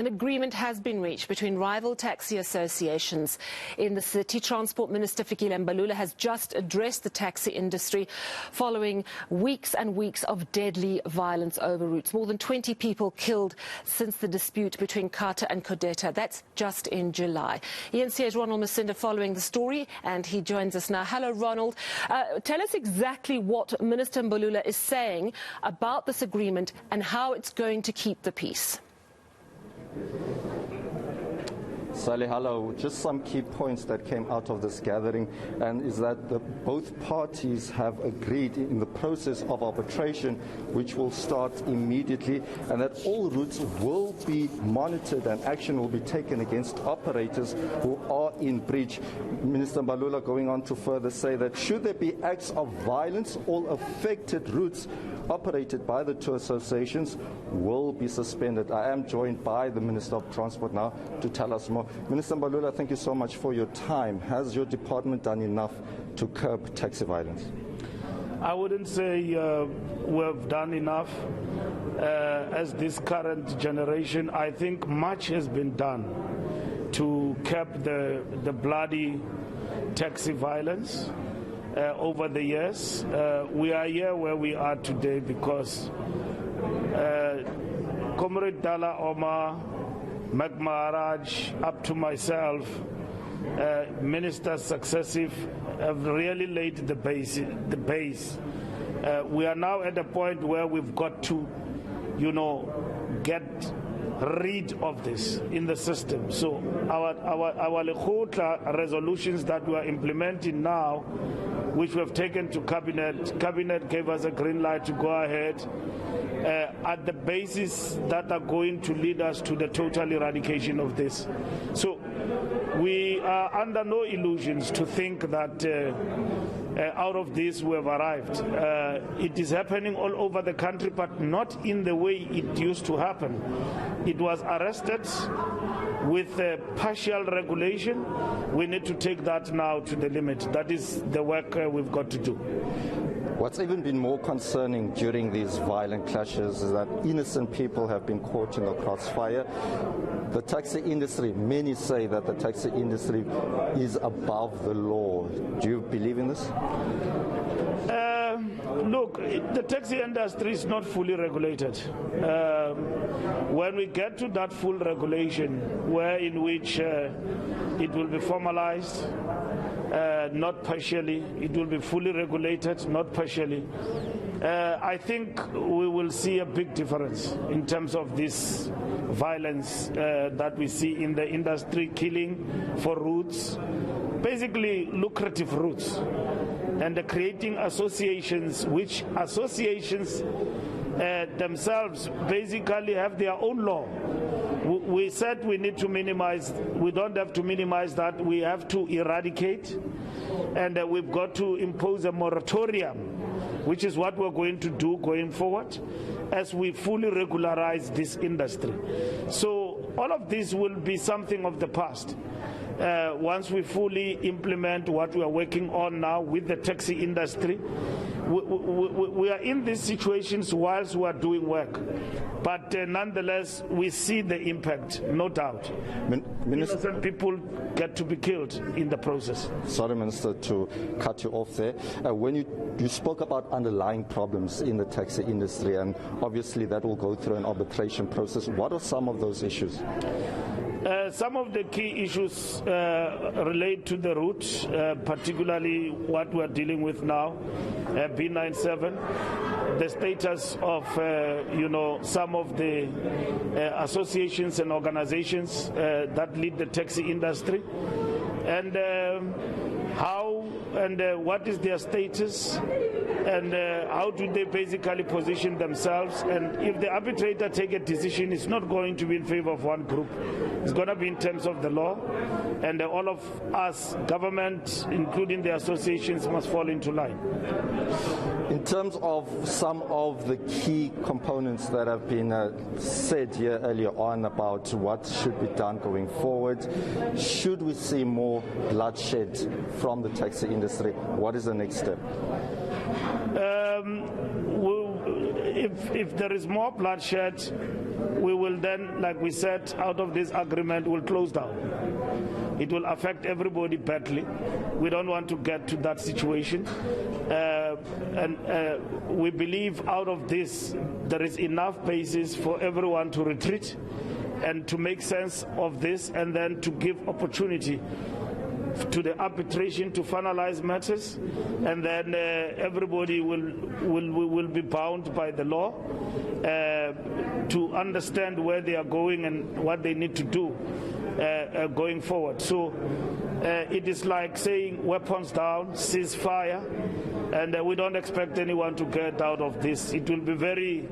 An agreement has been reached between rival taxi associations in the city. Transport Minister Fikile Mbalula has just addressed the taxi industry following weeks and weeks of deadly violence over routes. More than 20 people killed since the dispute between Kata and Kodeta. That's just in July. eNCA's Ronald Masinda following the story, and he joins us now. Hello, Ronald. Tell us exactly what Minister Mbalula is saying about this agreement and how it's going to keep the peace. Sally, hello. Just some key points that came out of this gathering, and is that both parties have agreed in the process of arbitration, which will start immediately, and that all routes will be monitored and action will be taken against operators who are in breach. Minister Mbalula going on to further say that should there be acts of violence, all affected routes operated by the two associations will be suspended. I am joined by the Minister of Transport now to tell us more. Minister Mbalula, thank you so much for your time. Has your department done enough to curb taxi violence? I wouldn't say we've done enough. As this current generation, I think much has been done to curb the bloody taxi violence over the years. We are here where we are today because Comrade Dala Omar, Mac Maharaj, up to myself, ministers successive, have really laid the base. We are now at a point where we've got to, get rid of this in the system. So our Lekgotla resolutions that we are implementing now, which we have taken to Cabinet gave us a green light to go ahead, at the basis that are going to lead us to the total eradication of this. So we are under no illusions to think that out of this we have arrived. It is happening all over the country, but not in the way it used to happen. It was arrested with partial regulation. We need to take that now to the limit. That is the work we've got to do. What's even been more concerning during these violent clashes is that innocent people have been caught in the crossfire. The taxi industry, many say that the taxi industry is above the law. Do you believe in this? Look, the taxi industry is not fully regulated. When we get to that full regulation, in which it will be formalized, not partially, it will be fully regulated, not partially, I think we will see a big difference in terms of this violence that we see in the industry, killing for routes, basically lucrative routes, and creating associations, which associations themselves basically have their own law. We said we need to minimize, we don't have to minimize that, we have to eradicate, and we've got to impose a moratorium, which is what we're going to do going forward as we fully regularize this industry. So all of this will be something of the past. Once we fully implement what we are working on now with the taxi industry, we are in these situations whilst we are doing work. But nonetheless, we see the impact, no doubt. Innocent people get to be killed in the process. Sorry, Minister, to cut you off there. When you spoke about underlying problems in the taxi industry, and obviously that will go through an arbitration process, what are some of those issues? Some of the key issues relate to the route, particularly what we're dealing with now, B97, the status of some of the associations and organizations that lead the taxi industry, and how and what is their status, and how do they basically position themselves. And if the arbitrator take a decision, it's not going to be in favor of one group. It's going to be in terms of the law, and all of us, government, including the associations, must fall into line. In terms of some of the key components that have been said here earlier on about what should be done going forward, should we see more bloodshed from the taxi industry? What is the next step? if there is more bloodshed, we will then, like we said, out of this agreement, will close down. It will affect everybody badly. We don't want to get to that situation. And we believe out of this, there is enough basis for everyone to retreat and to make sense of this, and then to give opportunity to the arbitration to finalize matters, and then everybody will be bound by the law to understand where they are going and what they need to do going forward. So it is like saying weapons down, ceasefire, and we don't expect anyone to get out of this. It will be very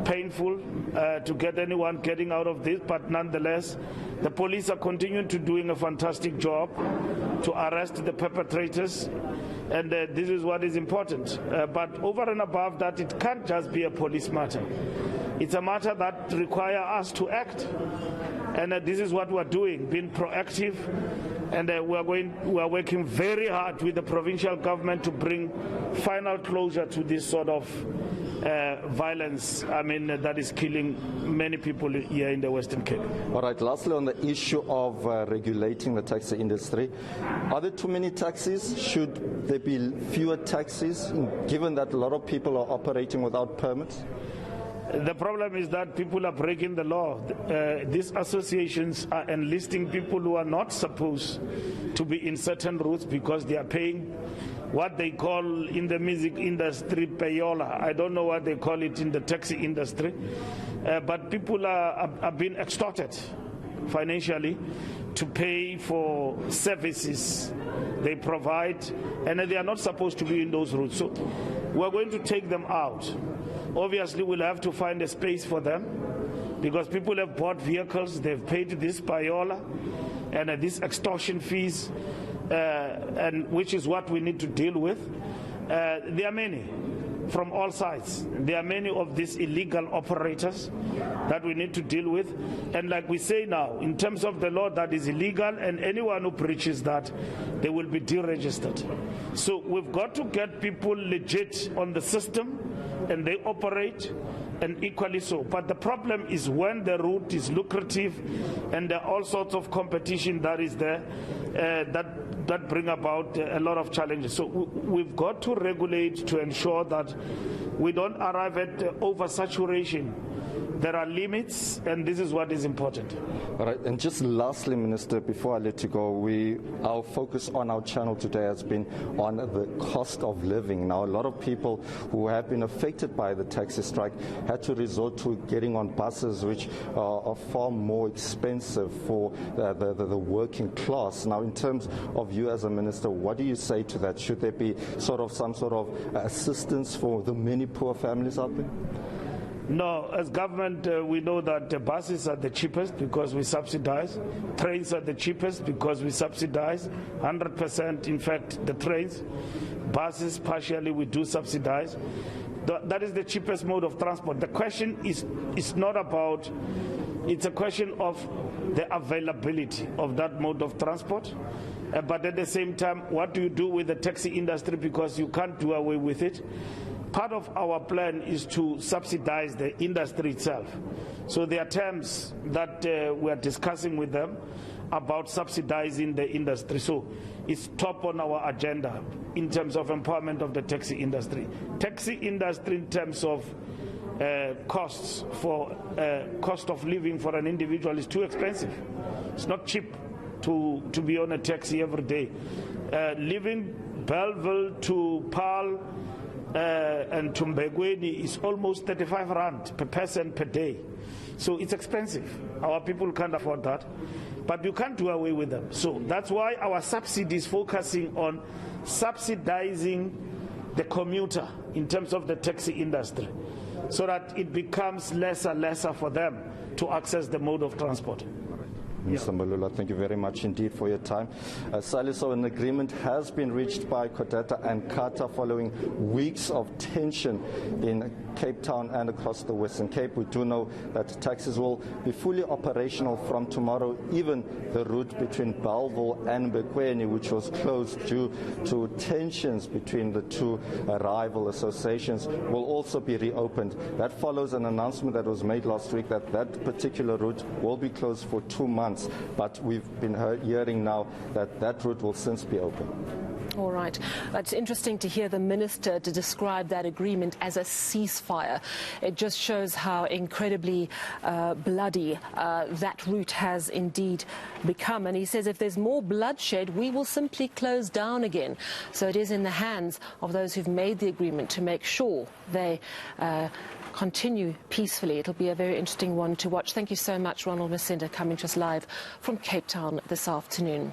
painful to get anyone getting out of this, but nonetheless, the police are continuing to doing a fantastic job to arrest the perpetrators, and this is what is important. But over and above that, it can't just be a police matter. It's a matter that requires us to act, and this is what we're doing, being proactive, and we are working very hard with the provincial government to bring final closure to this sort of violence, that is killing many people here in the Western Cape. All right, lastly, on the issue of regulating the taxi industry, are there too many taxis? Should there be fewer taxis, given that a lot of people are operating without permits? The problem is that people are breaking the law. These associations are enlisting people who are not supposed to be in certain routes because they are paying what they call in the music industry payola. I don't know what they call it in the taxi industry, but people are being extorted financially to pay for services they provide, and they are not supposed to be in those routes. So we're going to take them out. Obviously, we'll have to find a space for them because people have bought vehicles, they've paid this payola and these extortion fees, and which is what we need to deal with. There are many from all sides. There are many of these illegal operators that we need to deal with. And like we say now, in terms of the law, that is illegal, and anyone who breaches that, they will be deregistered. So we've got to get people legit on the system, and they operate, and equally so. But the problem is when the route is lucrative and there are all sorts of competition that is there, that bring about a lot of challenges. So we've got to regulate to ensure that we don't arrive at oversaturation. There are limits, and this is what is important. All right, and just lastly, Minister, before I let you go, our focus on our channel today has been on the cost of living. Now, a lot of people who have been affected by the taxi strike had to resort to getting on buses, which are far more expensive for the working class. Now, in terms of you as a minister, what do you say to that? Should there be some sort of assistance for the many poor families out there? No, as government, we know that the buses are the cheapest because we subsidize. Trains are the cheapest because we subsidize 100%. In fact, the trains, buses partially we do subsidize. That is the cheapest mode of transport. The question is not about, it's a question of the availability of that mode of transport. But at the same time, what do you do with the taxi industry, because you can't do away with it? Part of our plan is to subsidize the industry itself. So there are terms that we are discussing with them about subsidizing the industry. So it's top on our agenda in terms of empowerment of the taxi industry. Taxi industry in terms of costs for cost of living for an individual is too expensive. It's not cheap to be on a taxi every day. Living Belleville to Paarl and Tumbegweni is almost 35 rand per person per day. So it's expensive. Our people can't afford that. But you can't do away with them. So that's why our subsidy is focusing on subsidizing the commuter in terms of the taxi industry, so that it becomes lesser for them to access the mode of transport. Mr. Mbalula. Thank you very much indeed for your time. Sally, so an agreement has been reached by Codeta and CATA following weeks of tension in Cape Town and across the Western Cape. We do know that taxis will be fully operational from tomorrow. Even the route between Bellville and Bekweni, which was closed due to tensions between the two rival associations, will also be reopened. That follows an announcement that was made last week that that particular route will be closed for 2 months, but we've been hearing now that that route will since be open. All right. It's interesting to hear the minister to describe that agreement as a ceasefire. It just shows how incredibly bloody that route has indeed become. And he says if there's more bloodshed, we will simply close down again. So it is in the hands of those who've made the agreement to make sure they continue peacefully. It'll be a very interesting one to watch. Thank you so much, Ronald Masinda, coming to us live from Cape Town this afternoon.